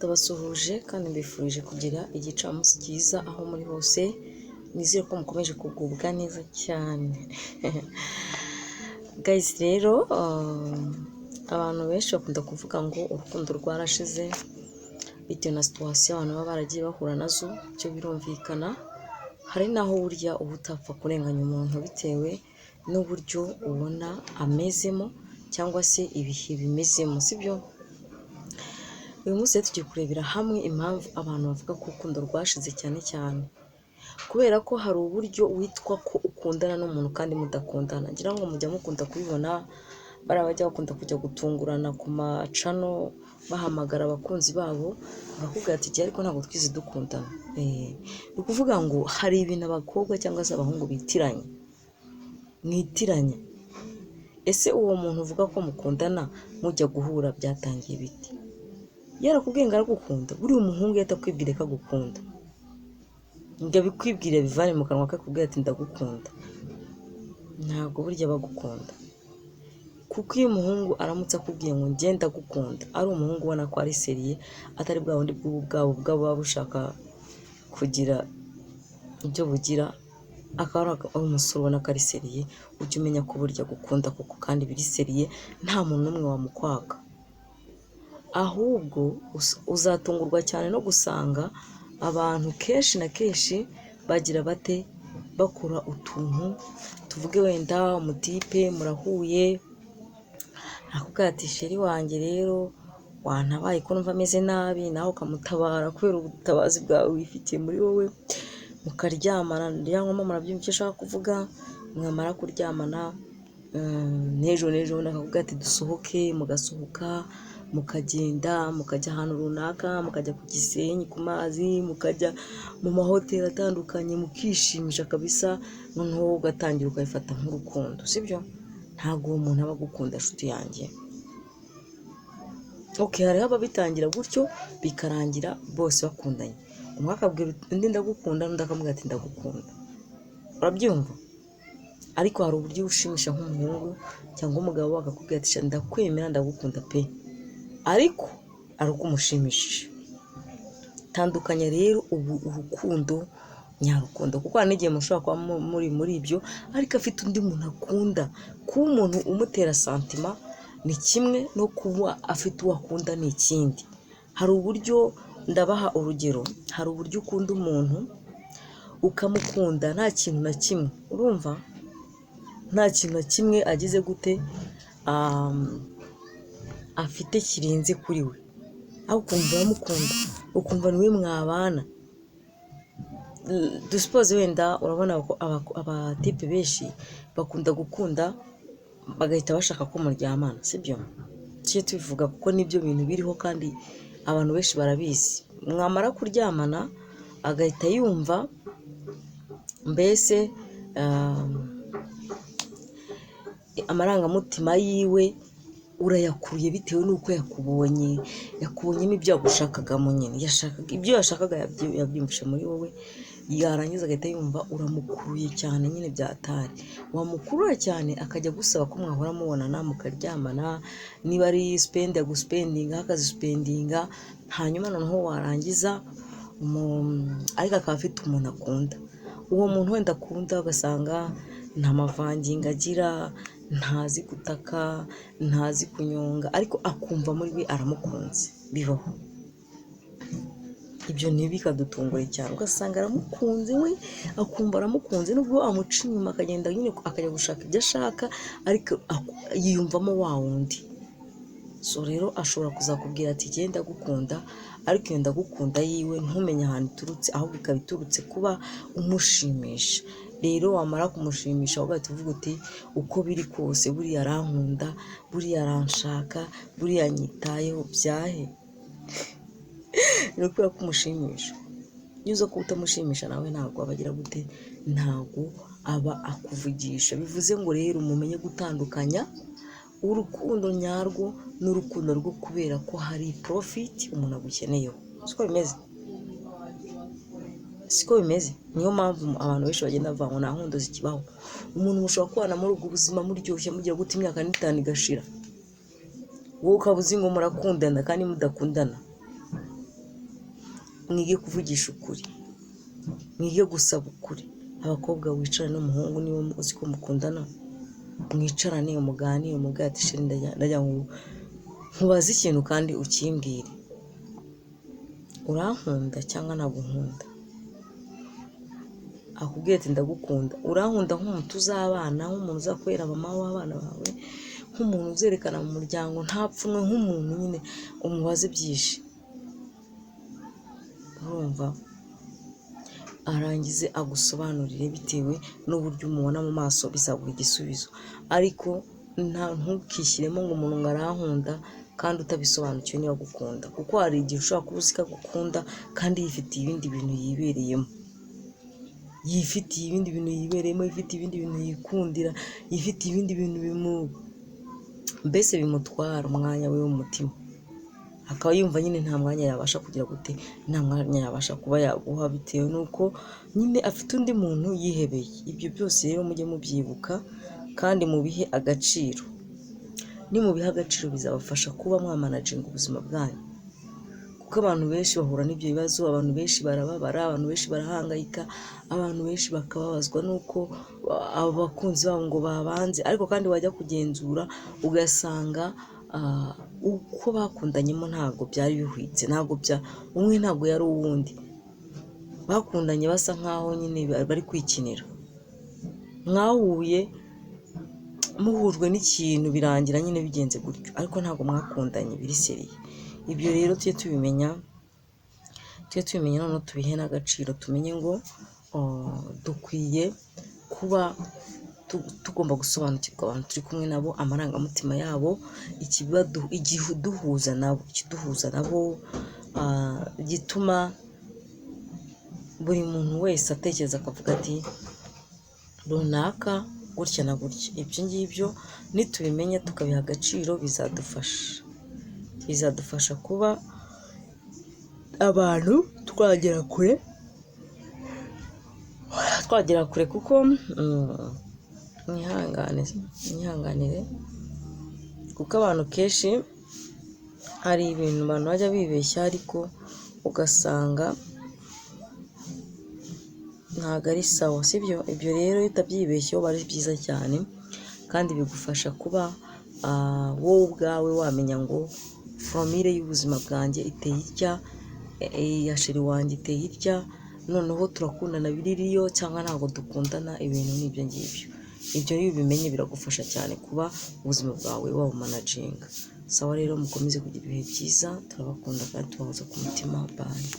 Ndabasuhuje kandi mbifurije kugira igicamunsi cyiza aho muri hose, nizere ko mukomeje kugubwa neza cyane. Guys rero abantu benshi bakunda kuvuga ngo urukundo rwarashize bitewe na situation abantu baba baragiye bahura nazo, byo birumvikana. Hari naho burya uba utapfa kurenganya umuntu bitewe n'uburyo ubona amezemo cyangwa se ibihe bimezemo, sibyo? Uyu munsi tugiye kurebera hamwe impamvu abantu bavuga ko urukundo rwashize cyane cyane, kubera ko hari uburyo witwa ko ukundana n'umuntu kandi mudakundana. Ngira ngo mujya mukunda kubibona, bari abajya bakunda kujya gutungurana ku macano bahamagara abakunzi babo bakubwira ati ariko ntabwo twize dukundana. Ni ukuvuga ngo hari ibintu abakobwa cyangwa se abahungu mwitiranya. Ese uwo muntu uvuga ko mukundana mujya guhura byatangiye biti? Yarakubwiye ngo aragukunda, buri umuhungu yatakwibwire ko agukunda, ngo abikwibwire bivane mu kanwa kakubwira ati ndagukunda, ntabwo burya bagukunda. Kuko iyo umuhungu aramutse akubwiye ngo njye ndagukunda, ari umuhungu ubona ko ari seriye, atari bwa bundi bwabo baba bushaka kugira ibyo bugira, akaba ari umusore ubona ko ari seriye, ujya umenya ko burya gukunda kuko kandi biri seriye, nta muntu n'umwe wamukwaka. Ahubwo uzatungurwa cyane no gusanga abantu kenshi na kenshi bagira bate, bakora utuntu, tuvuge wenda umutipe murahuye akubwira ati sheri wanjye rero wantabaye ko numva ameze nabi, nawe ukamutabara kubera ubutabazi bwawe wifitiye muri wowe, mukaryamana. Ryangwamo murabyumva icyo ashaka kuvuga. Mwamara kuryamana n'ejo akakubwira ati dusohoke, mugasohoka mukagenda mukajya ahantu runaka, mukajya ku Gisenyi ku mazi, mukajya mu mahoteli atandukanye, mukishimisha kabisa, noneho ugatangira ukabifata nk'urukundo, sibyo? Ntabwo uwo muntu aba agukunda nshuti yanjye. Hariho ababitangira gutyo bikarangira bose bakundanye, umwe akabwira undi ndagukunda, n'undi akamubwira ati ndagukunda. Urabyumva? Ariko hari uburyo ushimisha nk'umuhungu cyangwa umugabo akakubwira ati ndakwemera ndagukunda pe, ariko ari uko umushimishije. Tandukanya rero urukundo nyarukundo, kuko hari n'igihe mushobora kuba muri ibyo ariko afite undi muntu akunda. Kuba umuntu umutera santima ni kimwe, no kuba afite uwo akunda ni ikindi. Hari uburyo, ndabaha urugero, hari uburyo ukunda umuntu ukamukunda nta kintu na kimwe, urumva, nta kintu na kimwe agize gute afite kirenze kuri we, aho ukumva uramukunda, ukumva niwe mwabana. Dusipoze wenda urabona ko abatipe benshi bakunda gukunda bagahita bashaka ko muryamana, sibyo? Tujye tubivuga kuko nibyo bintu biriho kandi abantu benshi barabizi. Mwamara kuryamana agahita yumva mbese amarangamutima yiwe urayakuruye bitewe n'uko yakubonyemo ibyo yagushakagamo nyine. Ibyo yashakaga yabyumvishe muri wowe, yarangiza agahita yumva uramukuruye cyane nyine byatari. Wamukurura cyane akajya gusaba ko mwahora mubonana mukaryamana, niba ari spend agusipendinga akazisipendinga, hanyuma noneho warangiza ariko akaba afite umuntu akunda. Uwo muntu wenda akunda ugasanga nta mavangingo agira, ntazi gutaka, ntazi kunyonga, ariko akumva muri we aramukunze. Bibaho ibyo, ntibikadutungure cyane, ugasanga aramukunze we, akumva aramukunze, nubwo amuca inyuma akagenda nyine akajya gushaka ibyo ashaka, ariko yiyumvamo wa wundi. So rero ashobora kuzakubwira ati genda ndagukunda, ariko iyo ndagukunda yiwe ntumenye ahantu iturutse, ahubwo ikaba iturutse kuba umushimisha. Rero wamara kumushimisha ugahita uvuga uti uko biri kose buriya arankunda, buriya aranshaka, buriya anyitayeho, byahe ni ukubera ko umushimisha. Iyo uza kuba utamushimisha nawe ntabwo abagira gute, ntabwo aba akuvugisha. Bivuze ngo rero mumenye gutandukanya urukundo nyarwo n'urukundo rwo kubera ko hari profit umuntu agukeneyeho. Siko bimeze. Niyo mpamvu abantu benshi bagenda bavuga ngo nta nkundo zikibaho. Umuntu mushobora kubana muri ubwo buzima muryoshye mugira gute imyaka n'itanu igashira, wowe ukaba uzi ngo murakundana kandi mudakundana. mwige kuvugisha ukuri, mwige gusaba ukuri. Abakobwa wicarane n'umuhungu niba uzi ko mukundana, mwicarane umuganire, umubwire ati sheri ndajya nkubaza ikintu kandi ukimbwire, urankunda cyangwa ntabwo nkunda? Akubwira ati ndagukunda, urankunda nk'umuntu tuzabana, nk'umuntu uzakubera mama w'abana bawe, nk'umuntu uzerekana mu muryango nta pfunwe, nk'umuntu nyine umubaze byinshi. Urumva, arangize agusobanurire bitewe n'uburyo umubona mu maso, bizaguha igisubizo. Ariko ntukishyiremo ngo umuntu ngo arankunda kandi utabisobanukiwe niba agukunda, kuko hari igihe ushobora kuba uzi ko agukunda kandi yifitiye ibindi bintu yibereyemo, yifitiye ibindi bintu yibereyemo, yifitiye ibindi bintu yikundira, yifitiye ibindi bintu mbese bimutwara umwanya we w'umutima, akaba yumva nyine nta mwanya yabasha kugira gute, nta mwanya yabasha kuba yaguha, bitewe n'uko nyine afite undi muntu yihebeye. Ibyo byose rero mujye mubyibuka kandi mubihe agaciro. Nimubiha agaciro bizabafasha kuba mwamanaginga ubuzima bwanyu, kuko abantu benshi bahura n'ibyo bibazo, abantu benshi barababara, abantu benshi barahangayika, abantu benshi bakababazwa n'uko abakunzi babo ngo babanze, ariko kandi wajya kugenzura ugasanga uko bakundanyemo ntabwo byari bihwitse, umwe ntabwo yari uwundi, bakundanye basa nkaho nyine bari kwikinira, mwahuye muhujwe n'ikintu birangira nyine bigenze gutyo, ariko ntabwo mwakundanye biri seriye. Ibyo rero tujye tubimenya noneho tubihe n'agaciro, tumenye ngo dukwiye kuba tugomba gusobanukirwa abantu turi kumwe nabo, amarangamutima yabo, ikiduhuza nabo, gituma buri muntu wese atekereza akavuga ati runaka gutya na gutya. Ibyo ngibyo nitubimenya tukabiha agaciro bizadufasha kuba abantu twagera kure, kuko mwihanganire, kuko abantu kenshi hari ibintu abantu bajya bibeshya, ariko ugasanga ntabwo ari sawa, sibyo? Ibyo rero iyo utabyibeshyeho ari byiza cyane, kandi bigufasha kuba wowe ubwawe wamenya ngo formule y'ubuzima bwanjye iteye itya, iya sheri wanjye iteye itya, noneho turakundana biririyo cyangwa ntabwo dukundana, ibintu n'ibyo ngibyo. Ibyo iyo ubimenye biragufasha cyane kuba ubuzima bwawe wabumanaginga. Sawa rero, mukomeze kugira ibihe byiza, turabakunda kandi tubahoza ku mutima. Bye.